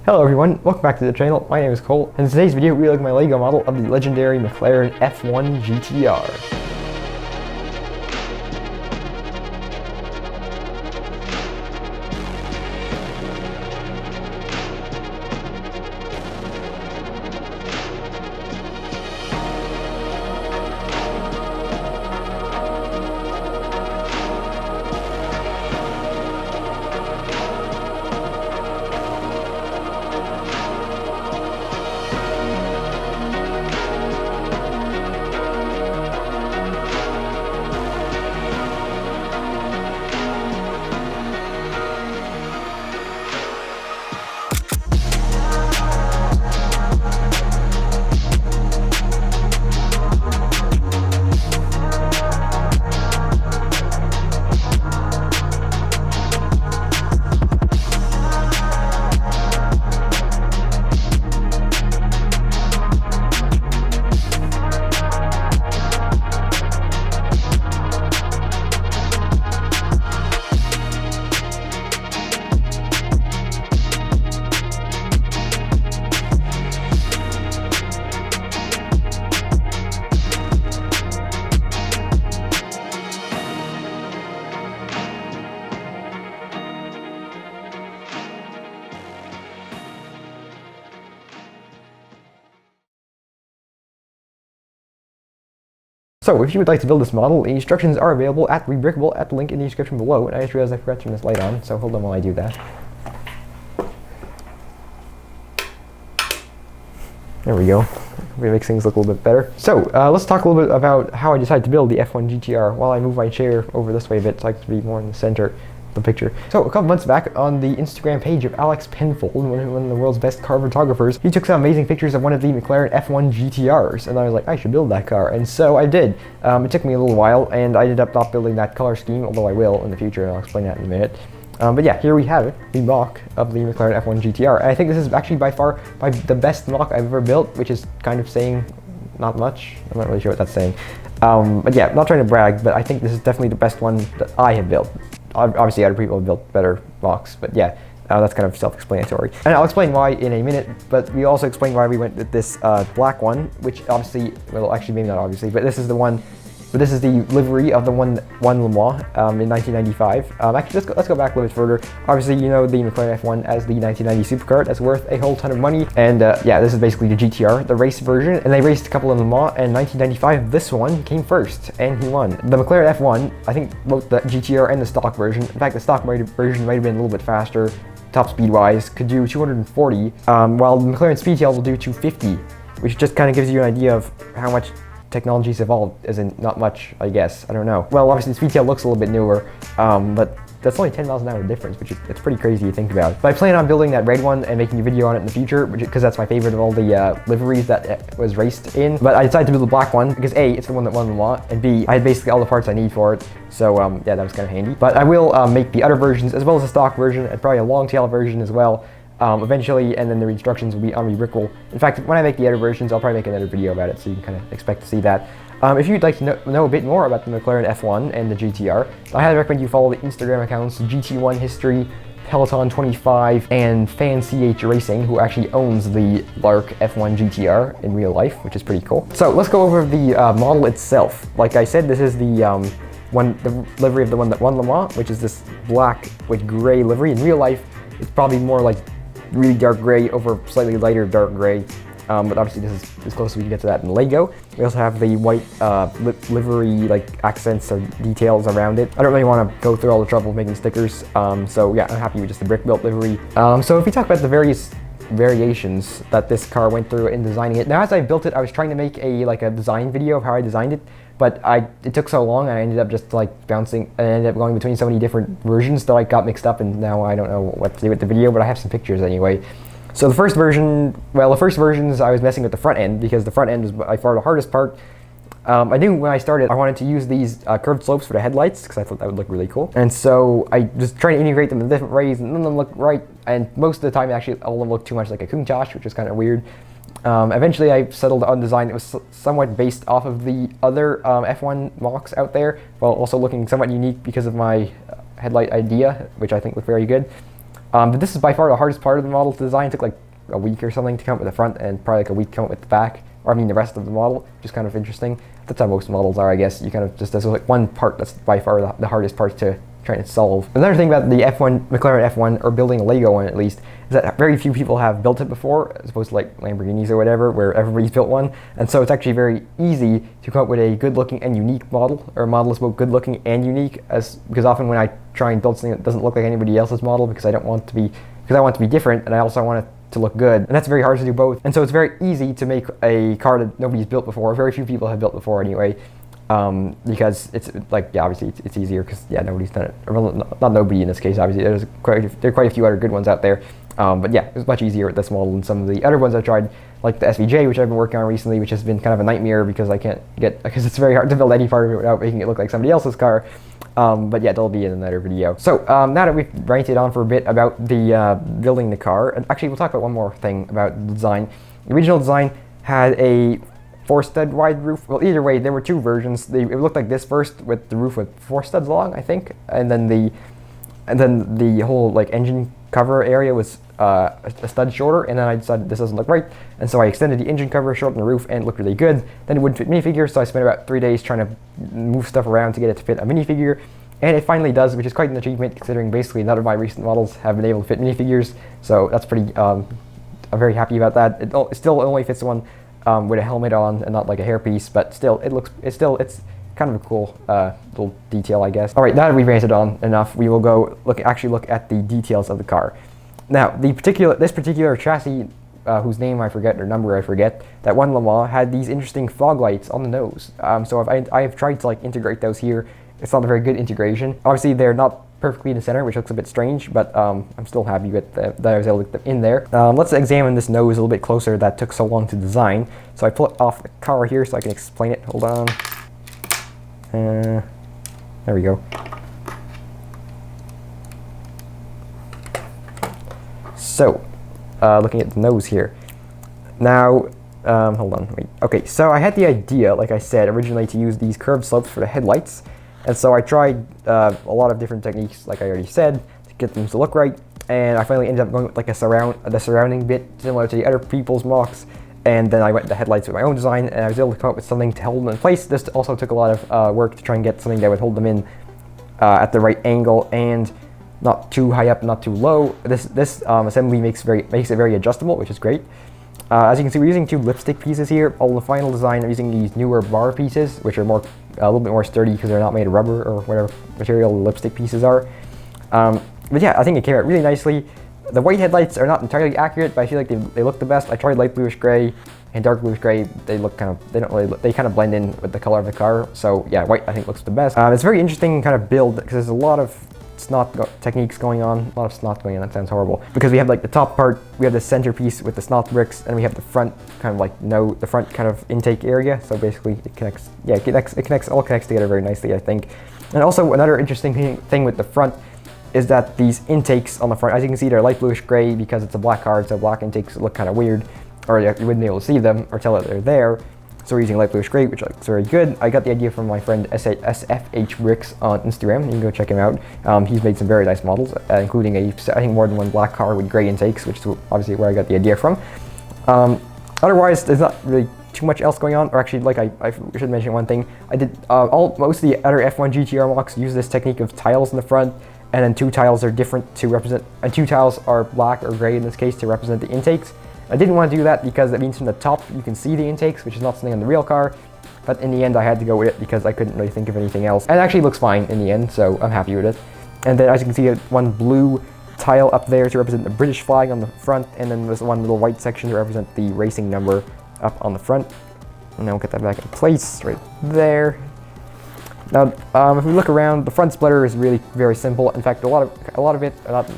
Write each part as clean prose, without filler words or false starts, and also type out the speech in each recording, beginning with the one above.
Hello everyone, welcome back to the channel. My name is Cole, and in today's video we look at my LEGO model of the legendary Mclaren F1 GTR. So, if you would like to build this model, the instructions are available at Rebrickable at the link in the description below. And I just realized I forgot to turn this light on, so hold on while I do that. There we go. It makes things look a little bit better. So, let's talk a little bit about how I decided to build the F1 GTR while I move my chair over this way a bit so I can be more in the center of the picture. So, a couple months back on the Instagram page of Alex Penfold, one of the world's best car photographers, he took some amazing pictures of one of the Mclaren F1 GTRs, and I was like, I should build that car, and so I did. It took me a little while, and I ended up not building that color scheme, although I will in the future, and I'll explain that in a minute. But yeah, here we have it, the mock of the Mclaren F1 GTR. And I think this is actually by far the best mock I've ever built, which is kind of saying not much. I'm not really sure what that's saying. But yeah, not trying to brag, but I think this is definitely the best one that I have built. Obviously, other people have built better mocks, but yeah, that's kind of self-explanatory. And I'll explain why in a minute, but we also explain why we went with this black one, which obviously, well, actually maybe not obviously, but this is the one. But this is the livery of the one Le Mans in 1995. Actually, let's go back a little bit further. Obviously, you know the Mclaren F1 as the 1990 supercar that's worth a whole ton of money. And yeah, this is basically the GTR, the race version. And they raced a couple of Le Mans, and 1995, this one came first, and he won. The Mclaren F1, I think both the GTR and the stock version, in fact, the stock version might have been a little bit faster, top speed-wise, could do 240, while the McLaren Speedtail will do 250, which just kind of gives you an idea of how much technology's evolved, as in not much, I guess. I don't know. Well, obviously the Speedtail looks a little bit newer, but that's only 10 miles an hour difference, which is it's pretty crazy to think about. But I plan on building that red one and making a video on it in the future, because that's my favorite of all the liveries that it was raced in. But I decided to build the black one because A, it's the one that won the lot, and B, I had basically all the parts I need for it. So yeah, that was kind of handy. But I will make the other versions as well as the stock version, and probably a long tail version as well. Eventually, and then the instructions will be on Rebrickable. In fact, when I make the other versions, I'll probably make another video about it, so you can kind of expect to see that. If you'd like to know a bit more about the Mclaren F1 and the GTR, I highly recommend you follow the Instagram accounts GT1 History, Peloton 25, and Fan CH Racing, who actually owns the Lark F1 GTR in real life, which is pretty cool. So let's go over the model itself. Like I said, this is the livery of the one that won Le Mans, which is this black with gray livery. In real life, it's probably more like really dark gray over slightly lighter dark gray, but obviously this is as close as we can get to that in Lego. We also have the white livery like accents or details around it. I don't really want to go through all the trouble of making stickers, so yeah, I'm happy with just the brick built livery. So if we talk about the various variations that this car went through in designing it. Now, as I built it, I was trying to make a design video of how I designed it, but it took so long, and I ended up just like bouncing, and I ended up going between so many different versions that I got mixed up, and now I don't know what to do with the video, but I have some pictures anyway. So the first versions I was messing with the front end, because the front end was by far the hardest part. I knew when I started I wanted to use these curved slopes for the headlights, because I thought that would look really cool. And so I was trying to integrate them in different ways, and none of them looked right, and most of the time actually all of them looked too much like a Countach, which was kind of weird. Eventually I settled on design that was somewhat based off of the other F1 mocks out there, while also looking somewhat unique because of my headlight idea, which I think looked very good. But this is by far the hardest part of the model to design. It took like a week or something to come up with the front, and probably like a week to come up with the back, or I mean the rest of the model, which is kind of interesting. That's how most models are, I guess. You kind of just, there's like one part that's by far the hardest part to try to solve. Another thing about the F1, McLaren F1, or building a Lego one at least, is that very few people have built it before, as opposed to like Lamborghinis or whatever, where everybody's built one. And so it's actually very easy to come up with a good looking and unique model, or a model that's both good looking and unique, because often when I try and build something that doesn't look like anybody else's model, because I want it to be different, and I also want it to look good, and that's very hard to do both. And so it's very easy to make a car that nobody's built before, very few people have built before anyway, because it's like, yeah, obviously it's easier because, yeah, nobody's done it. Well, not nobody in this case, obviously. There are quite a few other good ones out there, but yeah, it was much easier with this model than some of the other ones I tried, like the SVJ, which I've been working on recently, which has been kind of a nightmare because because it's very hard to build any part of it without making it look like somebody else's car. But yeah, that'll be in another video. So now that we've ranted on for a bit about the building the car, and actually we'll talk about one more thing about the design. The original design had a 4-stud wide roof. Well, either way, there were two versions. It looked like this first, with the roof with 4 studs long, I think, and then the whole like engine cover area was a stud shorter, and then I decided this doesn't look right, and so I extended the engine cover, shortened the roof, and it looked really good. Then it wouldn't fit minifigures, so I spent about 3 days trying to move stuff around to get it to fit a minifigure, and it finally does, which is quite an achievement considering basically none of my recent models have been able to fit minifigures, so that's pretty, I'm very happy about that. It still only fits one with a helmet on and not like a hairpiece, but still, it's kind of a cool little detail, I guess. All right, now that we've ranted on enough, we will go actually look at the details of the car. Now, this particular chassis, whose name I forget or number I forget, that won Le Mans, had these interesting fog lights on the nose. So I've tried to like integrate those here. It's not a very good integration. Obviously, they're not perfectly in the center, which looks a bit strange, but I'm still happy with that I was able to get them in there. Let's examine this nose a little bit closer that took so long to design. So I pull it off the car here so I can explain it. Hold on. There we go. So, looking at the nose here. Now, hold on, wait. Okay, so I had the idea, like I said, originally to use these curved slopes for the headlights. And so I tried a lot of different techniques, like I already said, to get them to look right. And I finally ended up going with like the surrounding bit, similar to the other people's mocks. And then I went to the headlights with my own design, and I was able to come up with something to hold them in place. This also took a lot of work to try and get something that would hold them in at the right angle and not too high up, not too low. This assembly makes it very adjustable, which is great. As you can see, we're using 2 lipstick pieces here. All the final design, I'm using these newer bar pieces, which are a little bit more sturdy because they're not made of rubber or whatever material the lipstick pieces are. But yeah, I think it came out really nicely. The white headlights are not entirely accurate, but I feel like they look the best. I tried light bluish gray and dark bluish gray. They kind of blend in with the color of the car. So yeah, white I think looks the best. It's a very interesting kind of build because there's a lot of techniques going on. A lot of snot going on, that sounds horrible. Because we have like the top part, we have the centerpiece with the snot bricks, and we have the front kind of like, the front kind of intake area. So basically it connects, yeah, it all connects together very nicely, I think. And also another interesting thing with the front is that these intakes on the front, as you can see, they're light bluish gray because it's a black car, so black intakes look kind of weird, or you wouldn't be able to see them or tell that they're there. So we're using light bluish gray, which looks very good. I got the idea from my friend SFH Bricks on Instagram. You can go check him out. He's made some very nice models, including I think more than one black car with gray intakes, which is obviously where I got the idea from. Otherwise, there's not really too much else going on. Or actually, like I should mention one thing. I did most of the other F1 GTR mocks use this technique of tiles in the front, and then 2 tiles are different to represent, and 2 tiles are black or gray in this case to represent the intakes. I didn't want to do that because it means from the top you can see the intakes, which is not something on the real car, but in the end I had to go with it because I couldn't really think of anything else. And it actually looks fine in the end, so I'm happy with it. And then as you can see, one blue tile up there to represent the British flag on the front, and then there's one little white section to represent the racing number up on the front. And now we'll get that back in place right there. Now, if we look around, the front splitter is really very simple. In fact, a lot of it, not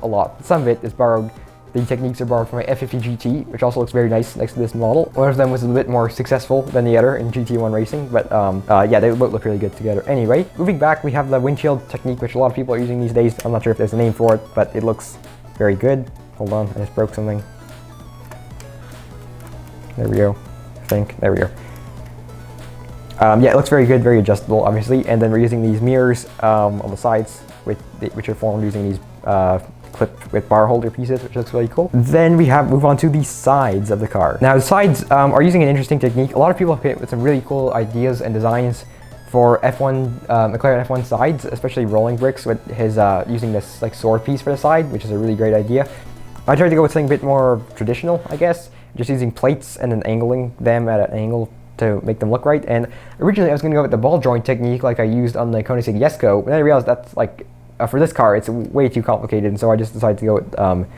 a lot, some of it is borrowed. The techniques are borrowed from my F50 GT, which also looks very nice next to this model. One of them was a bit more successful than the other in GT1 racing, but yeah, they both look really good together. Anyway, moving back, we have the windshield technique, which a lot of people are using these days. I'm not sure if there's a name for it, but it looks very good. Hold on, I just broke something. There we go, I think, there we go. Yeah, it looks very good, very adjustable, obviously. And then we're using these mirrors on the sides, which are formed using these clipped with bar holder pieces, which looks really cool. Then we move on to the sides of the car. Now the sides are using an interesting technique. A lot of people have came up with some really cool ideas and designs for F1, McLaren F1 sides, especially rolling bricks with his using this like sword piece for the side, which is a really great idea. I tried to go with something a bit more traditional, I guess, just using plates and then angling them at an angle to make them look right. And originally I was going to go with the ball joint technique like I used on the Koenigsegg Jesko, but then I realized that's like, for this car, it's way too complicated, and so I just decided to go with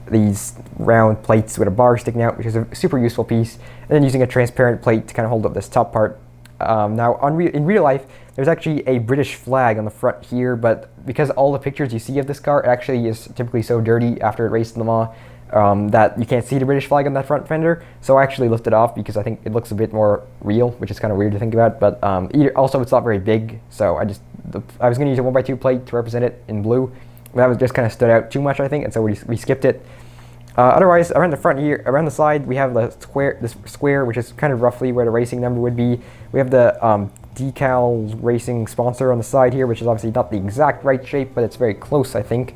these round plates with a bar sticking out, which is a super useful piece, and then using a transparent plate to kind of hold up this top part. Now, in real life, there's actually a British flag on the front here, but because all the pictures you see of this car, it actually is typically so dirty after it raced in Le Mans that you can't see the British flag on that front fender. So I actually lifted it off because I think it looks a bit more real, which is kind of weird to think about. But also, it's not very big, so I was going to use a 1x2 plate to represent it in blue. That was just kind of stood out too much, I think, and so we skipped it. Otherwise, around the front here, around the side, we have this square, which is kind of roughly where the racing number would be. We have the decal racing sponsor on the side here, which is obviously not the exact right shape, but it's very close, I think.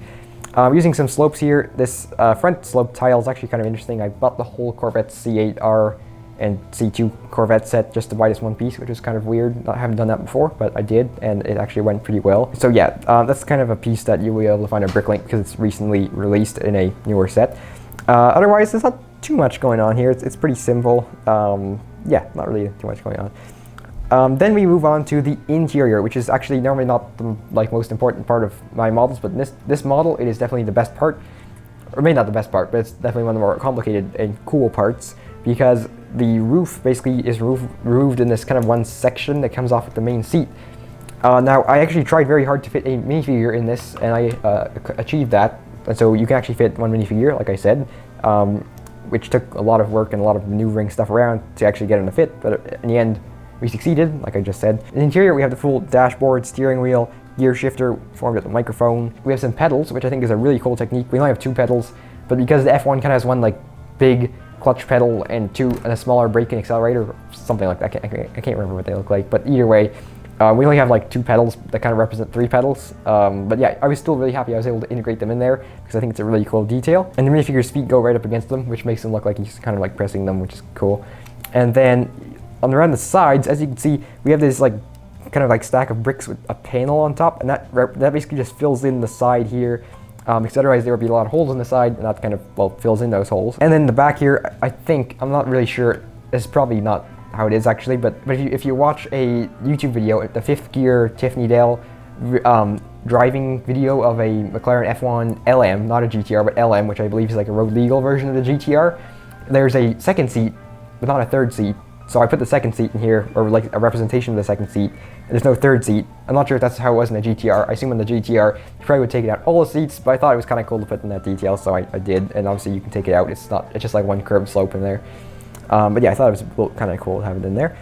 Using some slopes here, this front slope tile is actually kind of interesting. I bought the whole Corvette C8R and C2 Corvette set just to buy this one piece, which is kind of weird. I haven't done that before, but I did, and it actually went pretty well. So yeah, that's kind of a piece that you'll be able to find on Bricklink because it's recently released in a newer set. Otherwise, there's not too much going on here. It's pretty simple. Yeah, not really too much going on. Then we move on to the interior, which is actually normally not the most important part of my models, but this model, it is definitely the best part. Or maybe not the best part, but it's definitely one of the more complicated and cool parts, because the roof basically is removed in this kind of one section that comes off with the main seat. Now, I actually tried very hard to fit a minifigure in this, and I achieved that. And so you can actually fit one minifigure, like I said, which took a lot of work and a lot of maneuvering stuff around to actually get them to fit. But in the end, we succeeded, like I just said. In the interior, we have the full dashboard, steering wheel, gear shifter formed with a microphone. We have some pedals, which I think is a really cool technique. We only have 2 pedals, but because the F1 kind of has one like big clutch pedal and a smaller brake and accelerator, something like that. I can't remember what they look like, but either way, we only have like 2 pedals that kind of represent 3 pedals. But yeah, I was still really happy I was able to integrate them in there because I think it's a really cool detail. And the minifigure's feet go right up against them, which makes them look like he's kind of like pressing them, which is cool. And then around the sides, as you can see, we have this like kind of like stack of bricks with a panel on top, and that basically just fills in the side here. Because otherwise there would be a lot of holes in the side, and that kind of, well, fills in those holes. And then in the back here, I think, I'm not really sure, it's probably not how it is actually, but if you watch a YouTube video, the 5th gear Tiffany Dale driving video of a McLaren F1 LM, not a GTR, but LM, which I believe is like a road legal version of the GTR, there's a second seat, but not a third seat. So I put the second seat in here, or like a representation of the second seat, and there's no third seat. I'm not sure if that's how it was in the GTR. I assume in the GTR, you probably would take it out all the seats, but I thought it was kind of cool to put in that detail, so I did, and obviously you can take it out. It's just like one curved slope in there. But yeah, I thought it was kind of cool to have it in there.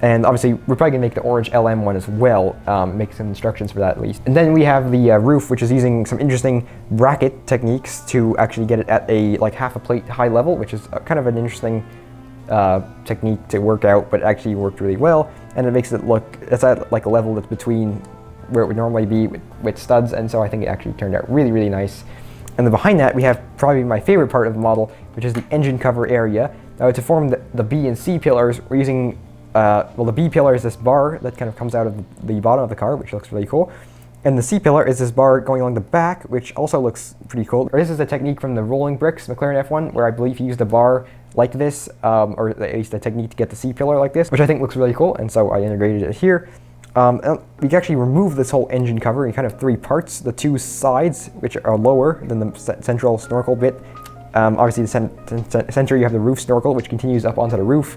And obviously, we're probably gonna make the orange LM one as well, make some instructions for that at least. And then we have the roof, which is using some interesting bracket techniques to actually get it at a like half a plate high level, which is kind of an interesting technique to work out, but it actually worked really well, and it makes it look, it's at like a level that's between where it would normally be with studs, and so I think it actually turned out really, really nice. And then behind that, we have probably my favorite part of the model, which is the engine cover area. Now to form the B and C pillars, we're using, well, the B pillar is this bar that kind of comes out of the bottom of the car, which looks really cool. And the C pillar is this bar going along the back, which also looks pretty cool. This is a technique from the rolling bricks McLaren F1, where I believe he used a bar like this, or at least a technique to get the C pillar like this, which I think looks really cool, and so I integrated it here. We can actually remove this whole engine cover in kind of 3 parts. The 2 sides, which are lower than the central snorkel bit. Obviously the center you have the roof snorkel, which continues up onto the roof.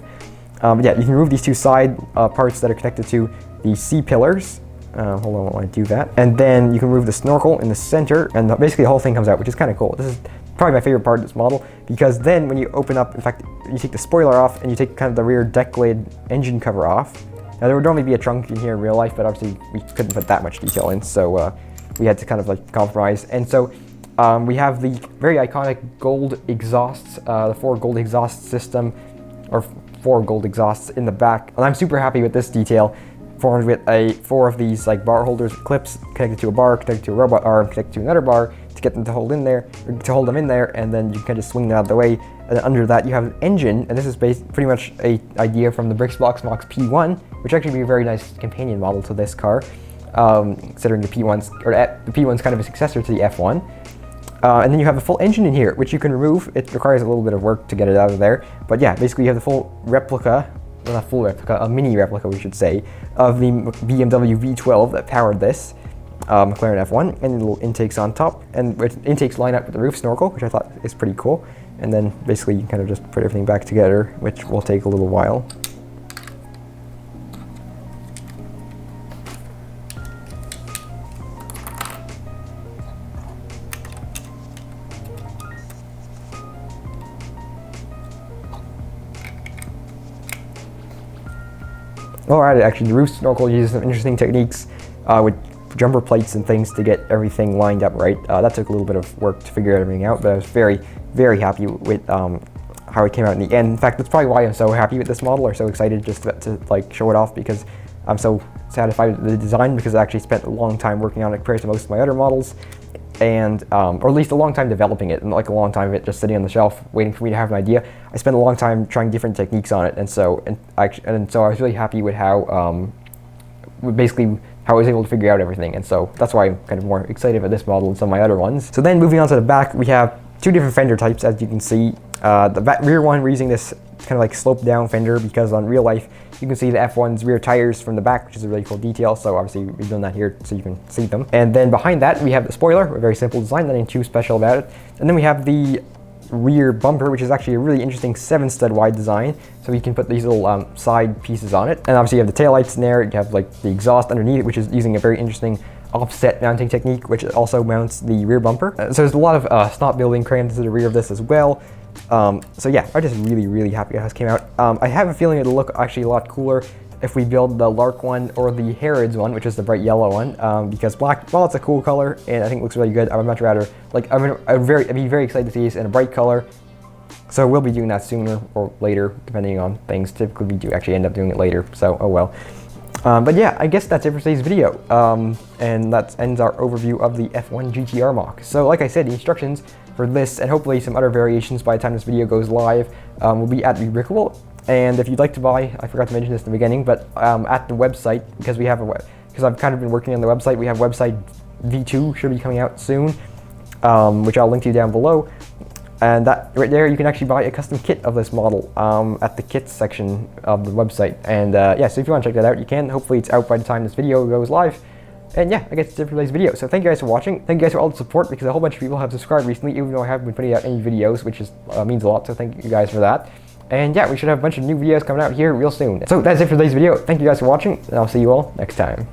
Yeah, you can remove these 2 side parts that are connected to the C pillars. Hold on while I do that. And then you can remove the snorkel in the center, and basically the whole thing comes out, which is kind of cool. This is probably my favorite part of this model, because then when you open up, in fact, you take the spoiler off and you take kind of the rear deck lid engine cover off. Now there would normally be a trunk in here in real life, but obviously we couldn't put that much detail in, so we had to kind of like compromise. And so we have the very iconic gold exhausts, the 4 gold exhaust system, or 4 gold exhausts in the back, and I'm super happy with this detail. formed with 4 of these like bar holders, clips connected to a bar, connected to a robot arm, connected to another bar to get them to hold in there, to hold them in there, and then you can just swing them out of the way. And then under that you have an engine, and this is pretty much a idea from the Brixbox Mox P1, which actually be a very nice companion model to this car, considering the P1's kind of a successor to the F1. And then you have a full engine in here, which you can remove. It requires a little bit of work to get it out of there, but yeah, basically you have the full replica, well, not full replica, a mini replica we should say, of the BMW V12 that powered this McLaren F1, and little intakes on top, and intakes line up with the roof snorkel, which I thought is pretty cool. And then basically you can kind of just put everything back together, which will take a little while. Alright, actually the roof snorkel uses some interesting techniques with jumper plates and things to get everything lined up right. That took a little bit of work to figure everything out, but I was very, very happy with how it came out in the end. In fact, that's probably why I'm so happy with this model, or so excited just to like show it off, because I'm so satisfied with the design, because I actually spent a long time working on it compared to most of my other models, and or at least a long time developing it, and like a long time of it just sitting on the shelf waiting for me to have an idea. I spent a long time trying different techniques on it, and so I was really happy with how basically how I was able to figure out everything, and so that's why I'm kind of more excited about this model than some of my other ones. So then moving on to the back, we have 2 different fender types, as you can see. The rear one, we're using this kind of like sloped down fender, because on real life you can see the F1's rear tires from the back, which is a really cool detail, so obviously we've done that here so you can see them. And then behind that we have the spoiler, a very simple design, nothing too special about it. And then we have the rear bumper, which is actually a really interesting 7-stud wide design, so you can put these little side pieces on it. And obviously you have the taillights in there, you have like the exhaust underneath it, which is using a very interesting offset mounting technique, which also mounts the rear bumper. So there's a lot of snot building crammed into the rear of this as well. So yeah, I'm just really, really happy how this came out. I have a feeling it'll look actually a lot cooler if we build the Lark one or the Harrods one, which is the bright yellow one, because black, while it's a cool color and I think it looks really good, I would much rather, like, I'd be very excited to see this in a bright color. So we'll be doing that sooner or later, depending on things. Typically we do actually end up doing it later, so oh well. But yeah, I guess that's it for today's video, and that ends our overview of the F1 GTR mock. So like I said, the instructions for this and hopefully some other variations by the time this video goes live will be at Rebrickable. And if you'd like to buy, I forgot to mention this in the beginning, but at the website, because we have because I've kind of been working on the website, we have website V2 should be coming out soon, which I'll link to down below. And that right there, you can actually buy a custom kit of this model at the kits section of the website. And yeah, so if you want to check that out, you can. Hopefully it's out by the time this video goes live. And yeah, I guess it's it for today's video. So thank you guys for watching. Thank you guys for all the support, because a whole bunch of people have subscribed recently, even though I haven't been putting out any videos, which is means a lot. So thank you guys for that. And yeah, we should have a bunch of new videos coming out here real soon. So that's it for today's video. Thank you guys for watching, and I'll see you all next time.